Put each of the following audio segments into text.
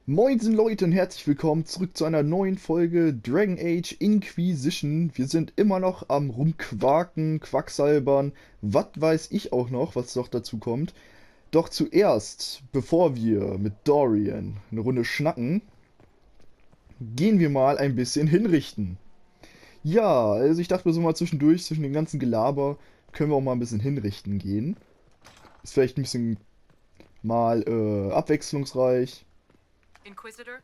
Moinsen Leute und herzlich willkommen zurück zu einer neuen Folge Dragon Age Inquisition. Wir sind immer noch am Rumquaken, Quacksalbern, was weiß ich auch noch, was noch dazu kommt. Doch zuerst, bevor wir mit Dorian eine Runde schnacken, gehen wir mal ein bisschen hinrichten. Ja, also ich dachte mir so mal zwischendurch, zwischen dem ganzen Gelaber, können wir auch mal ein bisschen hinrichten gehen. Ist vielleicht ein bisschen mal abwechslungsreich. Inquisitor?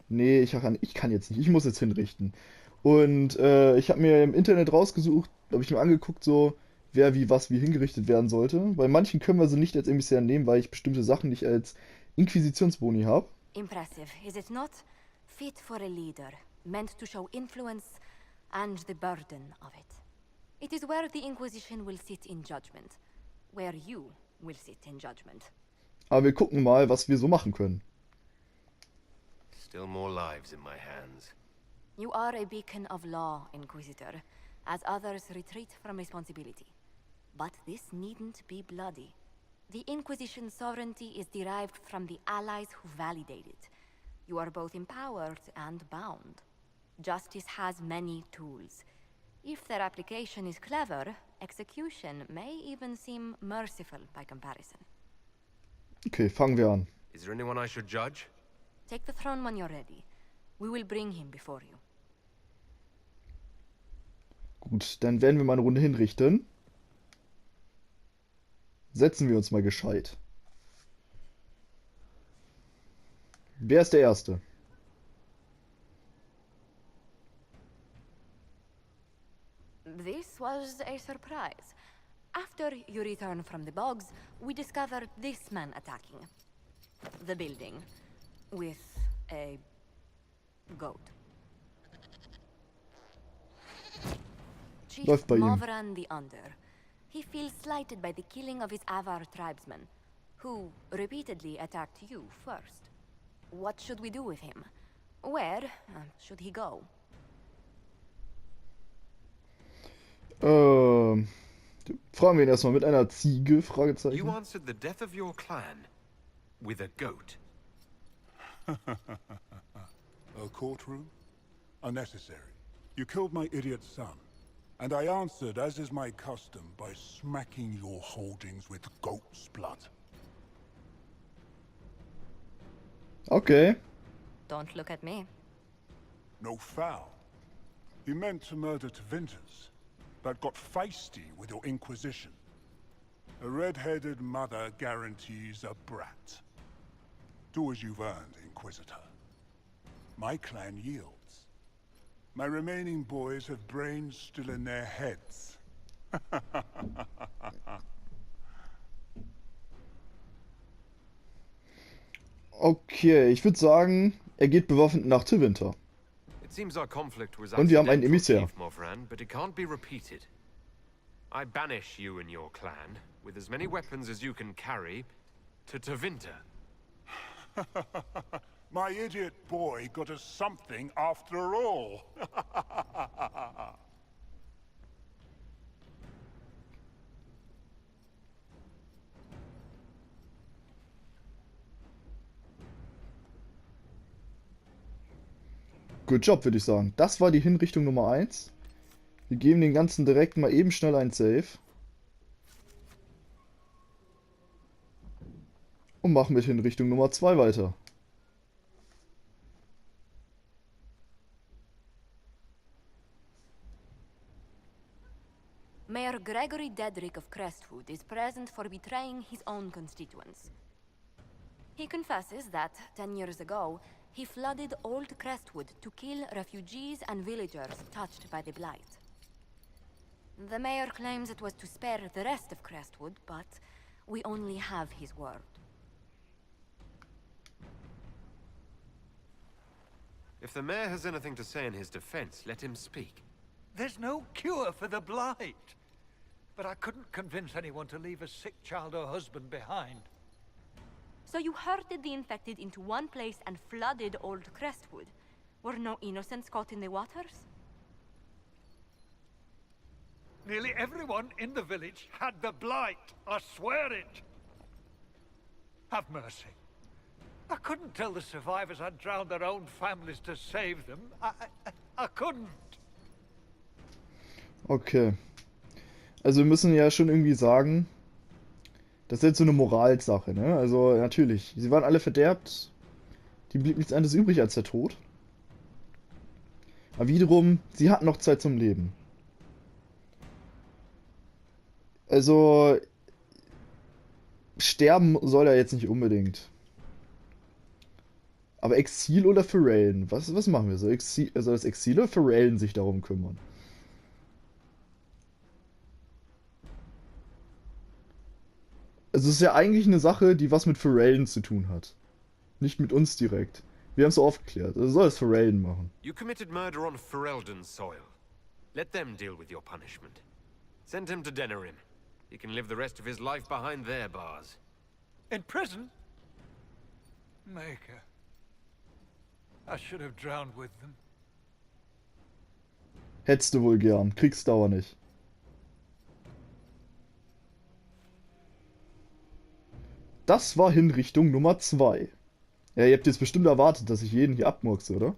Nee, ich kann jetzt nicht. Ich muss jetzt hinrichten. Und ich habe mir im Internet rausgesucht, habe ich mir angeguckt, so wer wie was wie hingerichtet werden sollte. Bei manchen können wir sie nicht als Emissär nehmen, weil ich bestimmte Sachen nicht als Inquisitionsboni habe. Impressive, is it not? Fit for a leader, meant to show influence and the burden of it. It is where the Inquisition will sit in judgment. Where you will sit in judgment. Aber wir gucken mal, was wir so machen können. Still more lives in my hands. You are a beacon of law, Inquisitor, as others retreat from responsibility. But this needn't be bloody. The Inquisition's sovereignty is derived from the allies who validate it. You are both empowered and bound. Justice has many tools. If their application is clever, execution may even seem merciful by comparison. Okay, fangen wir an. Is there anyone I should judge? Take the throne when you're ready. We will bring him before you. Gut, dann werden wir mal eine Runde hinrichten. Setzen wir uns mal gescheit. Wer ist der Erste? This was a surprise. After you return from the bogs, we discovered this man attacking the building with a goat. Chief Läuft bei ihm. Movran the Under. He feels slighted by the killing of his Avar tribesmen, who repeatedly attacked you first. What should we do with him? Where should he go? Fragen wir ihn erstmal mit einer Ziege? Fragezeichen. You answered the death of your clan with a goat. A courtroom? Unnecessary. You killed my idiot son, and I answered, as is my custom, by smacking your holdings with goat's blood. Okay. Don't look at me. No foul. You meant to murder Tevinters, but got feisty with your Inquisition. A red-headed mother guarantees a brat. Do as you've earned, Inquisitor. My clan yields. My remaining boys have brains still in their heads. Okay, ich würde sagen, er geht bewaffnet nach Tewinter. It seems our conflict was Und wir haben einen accidental, Emissär. Chief Movran, but it can't be repeated. I banish you and your clan, with as many weapons as you can carry, to Tevinter. My idiot boy got us something after all. Good job, würde ich sagen. Das war die Hinrichtung Nummer 1. Wir geben den ganzen direkt mal eben schnell ein Save. Und machen mit Hinrichtung Nummer 2 weiter. Mayor Gregory Dedrick of Crestwood is present for betraying his own constituents. He confesses that, 10 years ago, he flooded Old Crestwood to kill refugees and villagers touched by the Blight. The mayor claims it was to spare the rest of Crestwood, but we only have his word. If the mayor has anything to say in his defense, let him speak. There's no cure for the blight. But I couldn't convince anyone to leave a sick child or husband behind. So you herded the infected into one place and flooded Old Crestwood? Were no innocents caught in the waters? Nearly everyone in the village had the blight. I swear it. Have mercy. I couldn't tell the survivors I'd drowned their own families to save them. I couldn't. Okay. Also wir müssen ja schon irgendwie sagen, das ist jetzt so eine Moralsache, ne? Also natürlich, sie waren alle verderbt, die blieb nichts anderes übrig als der Tod. Aber wiederum, sie hatten noch Zeit zum Leben. Also, sterben soll er jetzt nicht unbedingt. Aber Exil oder Forellen? Was machen wir so? Soll das Exil oder Forellen sich darum kümmern? Also es ist ja eigentlich eine Sache, die was mit Forellen zu tun hat. Nicht mit uns direkt. Wir haben es so aufgeklärt. Also soll es Forellen machen. You committed murder on Ferelden soil. Let them deal with your punishment. Send him to Denerim. He can live the rest of his life behind their bars. In prison? Maker. I should have drowned with them. Hättest du wohl gern. Kriegsdauer nicht. Das war Hinrichtung Nummer 2. Ja, ihr habt jetzt bestimmt erwartet, dass ich jeden hier abmurkse, oder?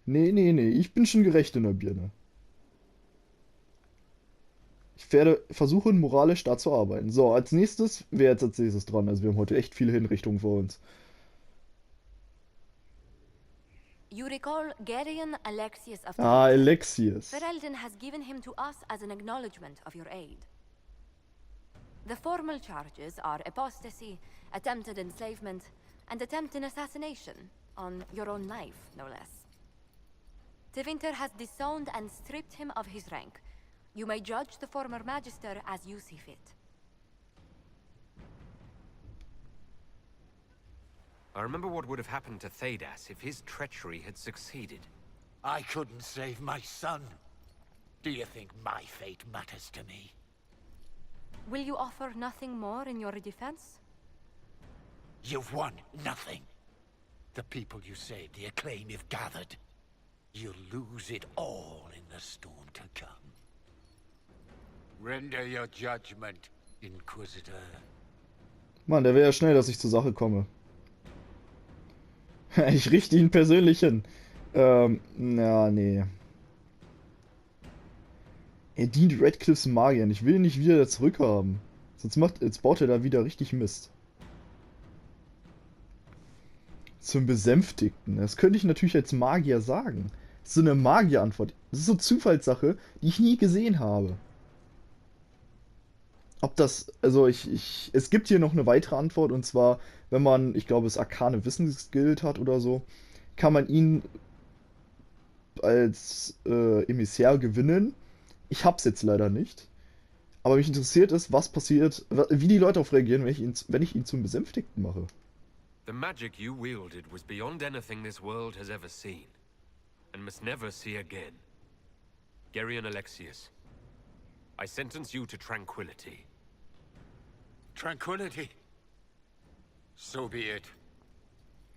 Nee, nee, nee. Ich bin schon gerecht in der Birne. Ich werde versuchen, moralisch da zu arbeiten. So, als nächstes, wer jetzt als nächstes dran? Also wir haben heute echt viele Hinrichtungen vor uns. You recall Gerion Alexius of Ah, Alexius. Ferelden has given him to us as an acknowledgement of your aid. The formal charges are apostasy, attempted enslavement, and attempted assassination on your own life, no less. Tevinter has disowned and stripped him of his rank. You may judge the former magister as you see fit. I remember what would have happened to Thedas if his treachery had succeeded. I couldn't save my son. Do you think my fate matters to me? Will you offer nothing more in your defense? You've won nothing. The people you saved, the acclaim you've gathered. You'll lose it all in the storm to come. Render your judgment, Inquisitor. Mann, der wäre ja schnell, dass ich zur Sache komme. Ich richte ihn persönlich hin. Na, nee. Er dient Radcliffes Magiern. Ich will ihn nicht wieder zurückhaben. Jetzt baut er da wieder richtig Mist. Zum Besänftigten. Das könnte ich natürlich als Magier sagen. Das ist so eine Magierantwort. Das ist so eine Zufallssache, die ich nie gesehen habe. Ob das, also es gibt hier noch eine weitere Antwort, und zwar, wenn man, ich glaube, das arkane Wissensguild hat oder so, kann man ihn als Emissär gewinnen. Ich hab's jetzt leider nicht. Aber mich interessiert es, was passiert, wie die Leute darauf reagieren, wenn ich ihn zum Besänftigten mache. The magic you wielded was beyond anything this world has ever seen, and must never see again. Gerion Alexius, I sentence you to tranquility. Tranquility? So be it.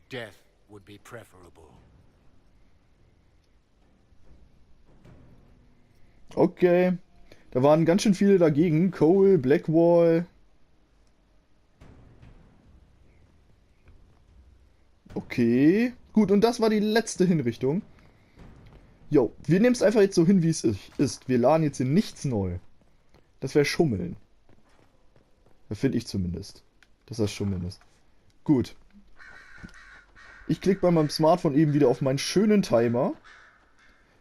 Death would be preferable. Okay. Da waren ganz schön viele dagegen. Cole, Blackwall. Okay. Gut, und das war die letzte Hinrichtung. Jo, wir nehmen es einfach jetzt so hin, wie es ist. Wir laden jetzt hier nichts neu. Das wäre Schummeln. Das finde ich zumindest. Dass das Schummeln ist. Gut. Ich klicke bei meinem Smartphone eben wieder auf meinen schönen Timer.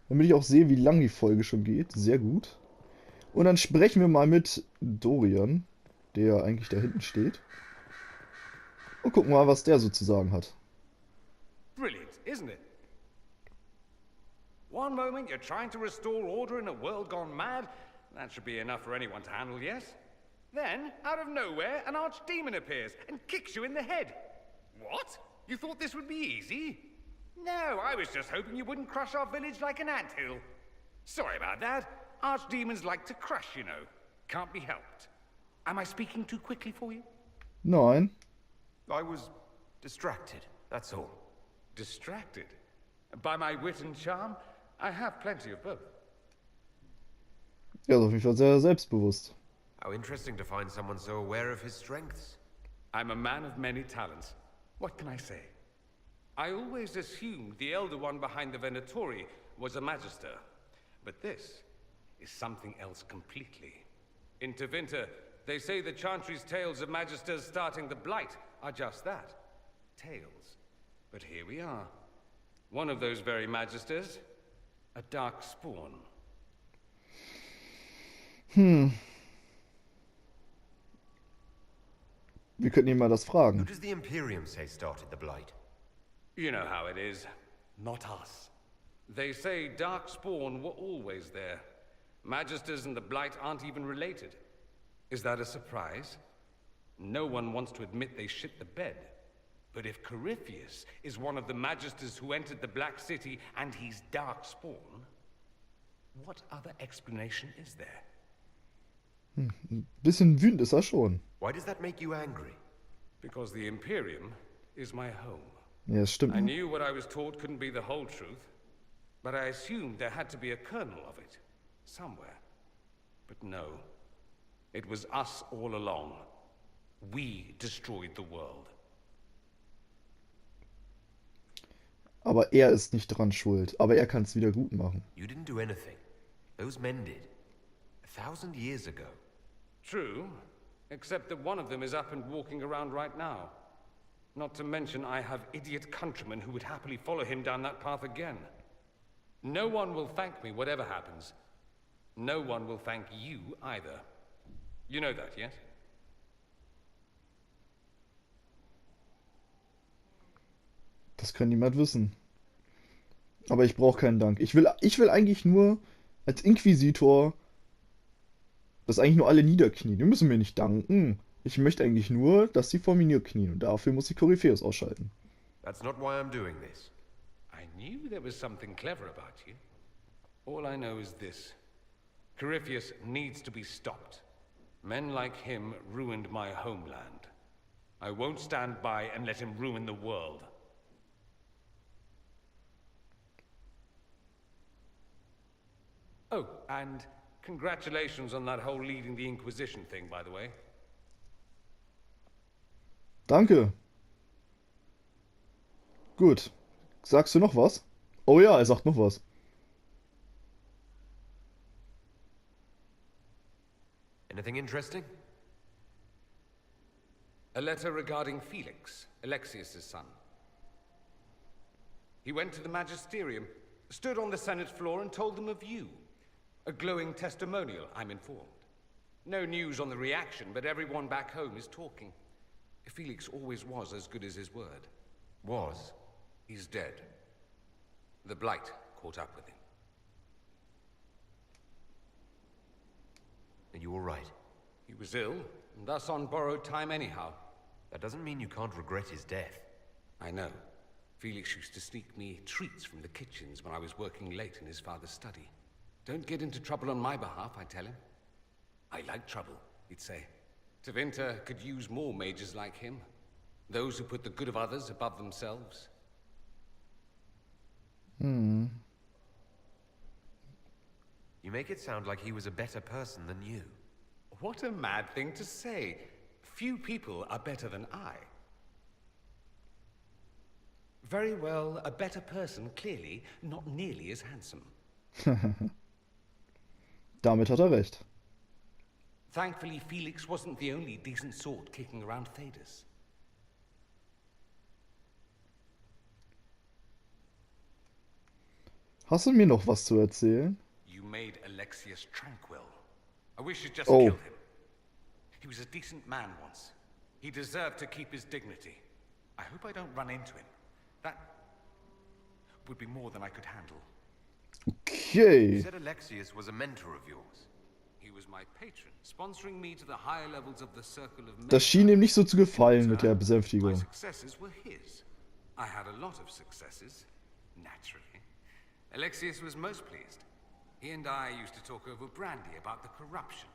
Damit ich auch sehe, wie lang die Folge schon geht. Sehr gut. Und dann sprechen wir mal mit Dorian, der eigentlich da hinten steht. Und gucken mal, was der so zu sagen hat. Brilliant, isn't it? One moment you're trying to restore order in a world gone mad. That should be enough for anyone to handle, yes? Then, out of nowhere, an archdemon appears and kicks you in the head. What? You thought this would be easy? No, I was just hoping you wouldn't crush our village like an anthill. Sorry about that. Archdemons like to crush, you know. Can't be helped. Am I speaking too quickly for you? Nein. I was distracted, that's all. Distracted? By my wit and charm? I have plenty of both. Ja, ist auf jeden Fall sehr selbstbewusst. How interesting to find someone so aware of his strengths. I'm a man of many talents. What can I say? I always assumed the elder one behind the Venatori was a magister. But this is something else completely. In Tevinter, they say the Chantry's tales of magisters starting the Blight are just that. Tales. But here we are. One of those very magisters, a dark spawn. Wir könnten ihn mal das Who fragen. does the Imperium say started the Blight? You know how it is. Not us. They say dark spawn were always there. Magisters and the Blight aren't even related. Is that a surprise? No one wants to admit they shit the bed. But if Corypheus is one of the magisters who entered the Black City and he's dark spawn, what other explanation is there? Bisschen wütend ist er schon. Why does that make you angry? Because the Imperium is my home. Ja, das stimmt. I knew what I was taught couldn't be the whole truth, but I assumed there had to be a kernel of it, somewhere. But no, it was us all along. We destroyed the world. Aber er ist nicht dran schuld. Aber er kann es wieder gut machen. You didn't do anything. Those men did. 1,000 years ago. True, except that one of them is up and walking around right now. Not to mention I have idiot countrymen who would happily follow him down that path again. No one will thank me whatever happens. No one will thank you either. You know that, yes? Das kann niemand wissen. Aber ich brauche keinen Dank. Ich will eigentlich nur als Inquisitor, dass eigentlich nur alle niederknien. Die müssen mir nicht danken. Ich möchte eigentlich nur, dass sie vor mir niederknien. Und dafür muss ich Corypheus ausschalten. That's not why I'm doing this. I knew there was something clever about you. All I know is this. Corypheus needs to be stopped. Men like him ruined my homeland. I won't stand by and let him ruin the world. Oh, and congratulations on that whole leading the Inquisition thing, by the way. Danke. Gut. Sagst du noch was? Oh ja, er sagt noch was. Anything interesting? A letter regarding Felix, Alexius' son. He went to the magisterium, stood on the Senate floor and told them of you. A glowing testimonial, I'm informed. No news on the reaction, but everyone back home is talking. Felix always was as good as his word. Was? He's dead. The Blight caught up with him. Are you all right? He was ill, and thus on borrowed time anyhow. That doesn't mean you can't regret his death. I know. Felix used to sneak me treats from the kitchens when I was working late in his father's study. Don't get into trouble on my behalf, I tell him. I like trouble, he'd say. Tevinter could use more mages like him. Those who put the good of others above themselves. Hm. You make it sound like he was a better person than you. What a mad thing to say. Few people are better than I. Very well, a better person, clearly, not nearly as handsome. Damit hat er recht. Thankfully, Felix wasn't the only decent sort kicking around Thedas. Hast du mir noch was zu erzählen? You made Alexius tranquil. I wish you'd just Oh. killed him. He was a decent man once. He deserved to keep his dignity. I hope I don't run into him. That would be more than I could handle. You Okay. said Alexius was a mentor of yours. He was my patron, sponsoring me to the higher levels of the circle of men. Das schien ihm nicht so zu gefallen mit der My Besänftigung. successes were his. I had a lot of successes, naturally. Alexius was most pleased. He and I used to talk over brandy about the corruption,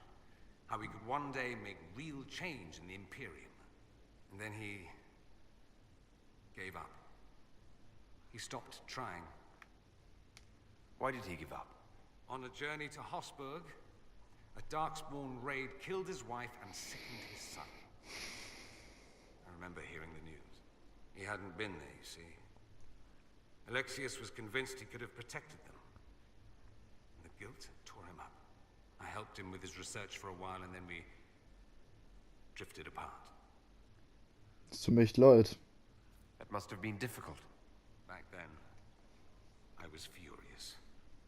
how we could one day make real change in the Imperium. And then he gave up. He stopped trying. Why did he give up? On a journey to Hosburg, a Darkspawn raid killed his wife and sickened his son. hadn't been there, you see. Alexius was convinced he could have protected them. And the guilt tore him up. I helped him with his research for a while and then we drifted apart. Es tut mir echt leid. That must have been difficult. Back then, I was furious.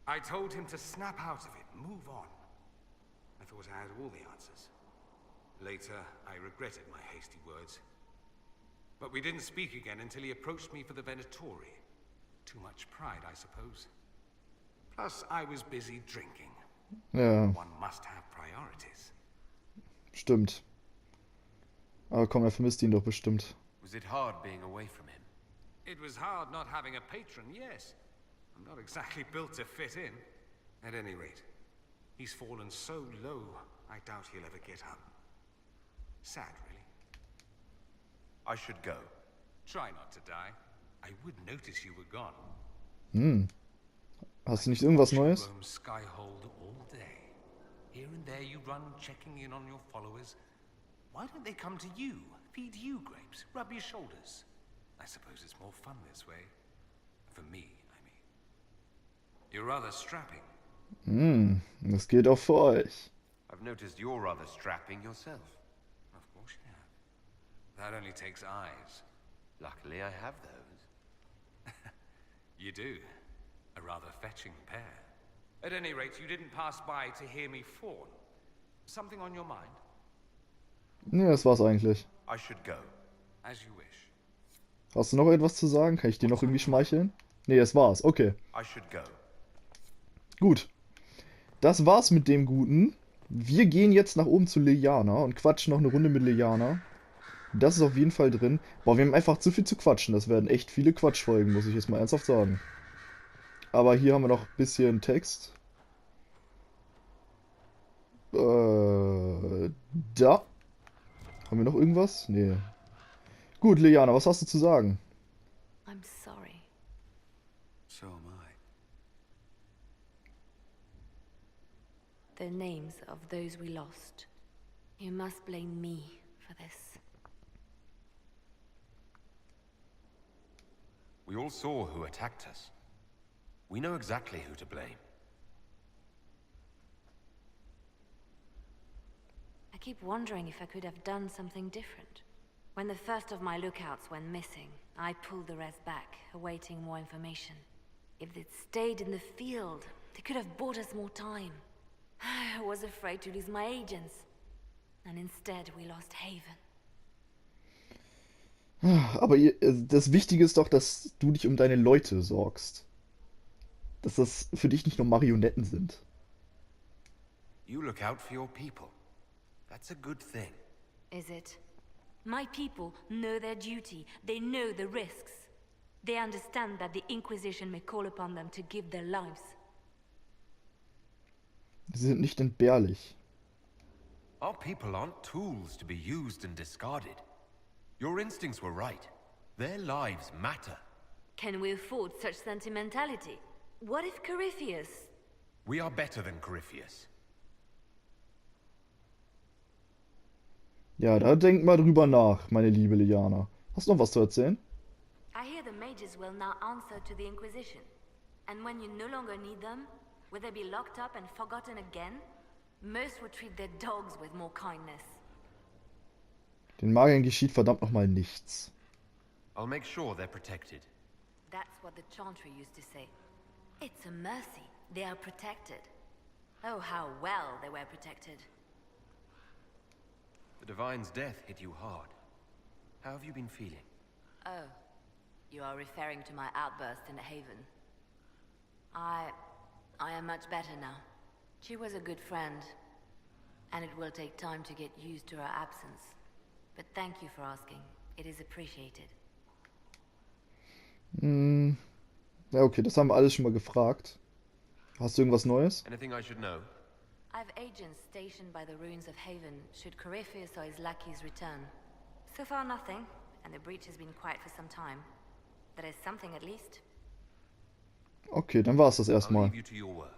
I told him to snap out of it, move on. I thought I had all the answers. Later, I regretted my hasty words. But we didn't speak again until he approached me for the Venatori. Too much pride, I suppose. Plus, I was busy drinking. Ja, One must have priorities. stimmt. Aber komm, er vermisst ihn doch bestimmt. Was it hard being away from him? It was hard not having a patron, yes. I'm not exactly built to fit in. At any rate, he's fallen so low, I doubt he'll ever get up. Sad, really. I should go. Try not to die. I would notice you were gone. Hm. Hast du nicht irgendwas Neues? Roam Skyhold all day. Here and there you run, checking in on your followers. Why don't they come to you, feed you grapes, rub your shoulders? I suppose it's more fun this way. For me, I mean. You're rather strapping. Hm, das geht auch für euch. I've noticed you're rather strapping yourself. Of course you have. That only takes eyes. Luckily, I have those. You do. A rather fetching pair. At any rate, you didn't pass by to hear me fawn. Something on your mind? Nee, das war's eigentlich. I should go. As you wish. Hast du noch etwas zu sagen? Kann ich dir noch irgendwie schmeicheln? Nee, das war's. Okay. I should go. Gut. Das war's mit dem Guten. Wir gehen jetzt nach oben zu Liliana und quatschen noch eine Runde mit Liliana. Das ist auf jeden Fall drin. Boah, wir haben einfach zu viel zu quatschen. Das werden echt viele Quatschfolgen, muss ich jetzt mal ernsthaft sagen. Aber hier haben wir noch ein bisschen Text. Da. Haben wir noch irgendwas? Nee. Gut, Liliana, was hast du zu sagen? I'm sorry. So am I. The names of those we lost. You must blame me for this. We all saw who attacked us. We know exactly who to blame. I keep wondering if I could have done something different. When the first of my lookouts went missing, I pulled the rest back, awaiting more information. If they'd stayed in the field, they could have bought us more time. I was afraid to lose my agents. And instead we lost Haven. Aber das Wichtige ist doch, dass du dich um deine Leute sorgst. Dass das für dich nicht nur Marionetten sind. You look out for your people. That's a good thing. Is it? My people know their duty. They know the risks. They understand that the Inquisition may call upon them to give their lives. Sie sind nicht entbehrlich. Our people aren't tools to be used and discarded. Your instincts were right. Their lives matter. Can we afford such sentimentality? What if Corypheus... We are better than Corypheus. Ja, da denk mal drüber nach, meine liebe Liliana. Hast du noch was zu erzählen? I hear the mages will now answer to the Inquisition. And when you no longer need them, will they be locked up and forgotten again? Most would treat their dogs with more kindness. Den Magiern geschieht verdammt nochmal nichts. I'll make sure they're protected. That's what the Chantry used to say. It's a mercy. They are protected. Oh, how well they were protected. The Divine's death hit you hard. How have you been feeling? Oh, you are referring to my outburst in Haven. I am much better now. She was a good friend, and it will take time to get used to her absence. But thank you for asking. It is appreciated. Ja, okay, das haben wir alles schon mal gefragt. Hast du irgendwas Neues? Anything I should know? I've agents stationed by the ruins of Haven, should Corypheus or his lackeys return. So far nothing, and the breach has been quiet for some time. There is something at least. Okay, dann war's das I'll erstmal. leave you to your work.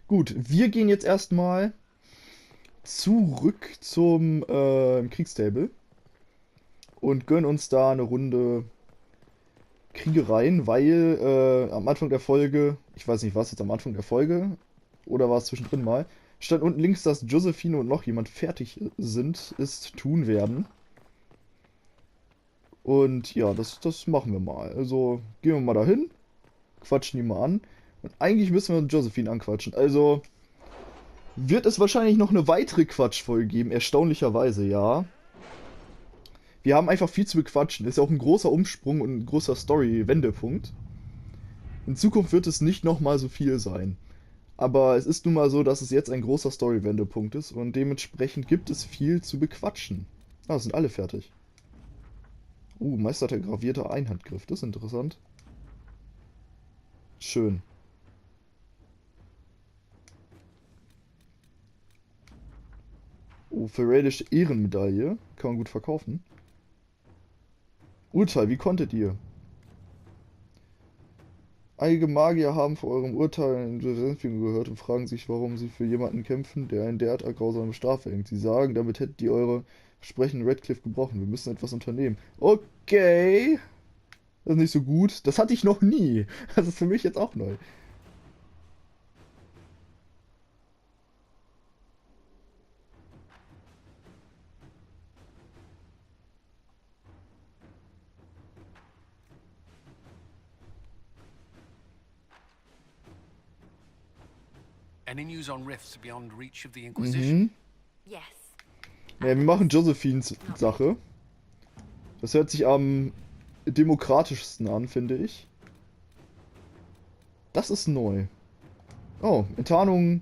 Gut, wir gehen jetzt erstmal zurück zum Kriegstable. und gönnen uns da eine Runde Kriegereien, weil am Anfang der Folge, ich weiß nicht, war es jetzt am Anfang der Folge oder war es zwischendrin mal, stand unten links, dass Josephine und noch jemand fertig sind, ist tun werden. Und ja, das machen wir mal. Also gehen wir mal dahin, quatschen die mal an. Und eigentlich müssen wir Josephine anquatschen. Also wird es wahrscheinlich noch eine weitere Quatschfolge geben, erstaunlicherweise, ja. Wir haben einfach viel zu bequatschen. Ist ja auch ein großer Umsprung und ein großer Story-Wendepunkt. In Zukunft wird es nicht nochmal so viel sein. Aber es ist nun mal so, dass es jetzt ein großer Story-Wendepunkt ist und dementsprechend gibt es viel zu bequatschen. Ah, sind alle fertig. Meister der gravierte Einhandgriff. Das ist interessant. Schön. Verräterische Ehrenmedaille. Kann man gut verkaufen. Urteil, wie konntet ihr? Einige Magier haben vor eurem Urteil eine Besänftigung gehört und fragen sich, warum sie für jemanden kämpfen, der eine derart grausame Strafe hängt. Sie sagen, damit hättet ihr eure Versprechen Radcliffe gebrochen. Wir müssen etwas unternehmen. Okay. Das ist nicht so gut. Das hatte ich noch nie. Das ist für mich jetzt auch neu. Any news on rifts beyond reach of the Inquisition? Mhm. Yes. Ja, wir machen Josephines Sache. Das hört sich am demokratischsten an, finde ich. Das ist neu. Oh, Enttarnung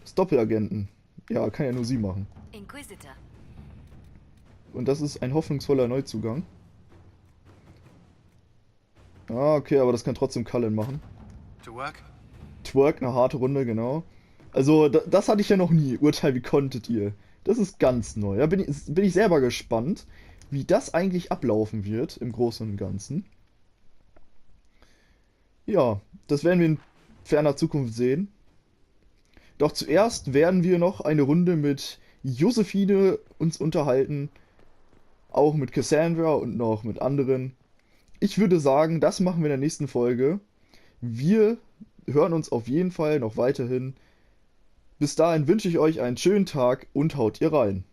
des Doppelagenten. Ja, kann ja nur sie machen. Inquisitor. Und das ist ein hoffnungsvoller Neuzugang. Ah, okay, aber das kann trotzdem Cullen machen. To work? Twerk, eine harte Runde, genau. Also, das hatte ich ja noch nie. Urteil, wie konntet ihr? Das ist ganz neu. Da bin ich selber gespannt, wie das eigentlich ablaufen wird im Großen und Ganzen. Ja, das werden wir in ferner Zukunft sehen. Doch zuerst werden wir noch eine Runde mit Josephine uns unterhalten. Auch mit Cassandra und noch mit anderen. Ich würde sagen, das machen wir in der nächsten Folge. Wir hören uns auf jeden Fall noch weiterhin. Bis dahin wünsche ich euch einen schönen Tag und haut ihr rein.